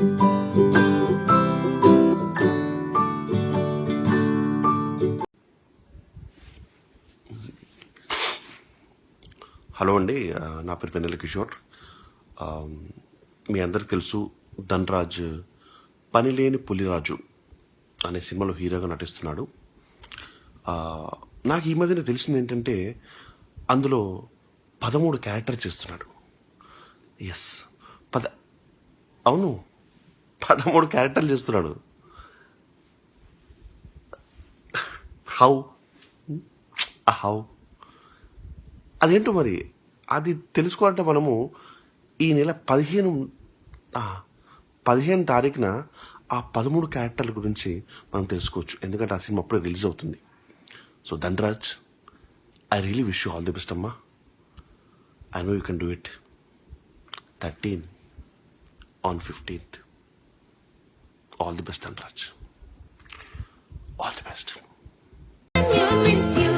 Hello అండి, నా పేరు వెన్నెల కిషోర్. మీ అందరికి తెలుసు, ధన్రాజ్ పనిలేని పులిరాజు అనే సినిమాలో హీరోగా నటిస్తున్నాడు. నాకు ఈ మధ్యన తెలిసింది ఏంటంటే అందులో 13 క్యారెక్టర్ చేస్తున్నాడు. ఎస్, అవును, 13 క్యారెక్టర్లు చేస్తున్నాడు. హౌ హౌ అదేంటో మరి, అది తెలుసుకోవాలంటే మనము ఈ నెల 15 తారీఖున ఆ 13 క్యారెక్టర్ల గురించి మనం తెలుసుకోవచ్చు. ఎందుకంటే ఆ సినిమా అప్పుడే రిలీజ్ అవుతుంది. So Dhanraj, I really wish you all the best అమ్మా. I know you can do it. 13 on 15th. All the best, Dhanraj. All the best. You miss you.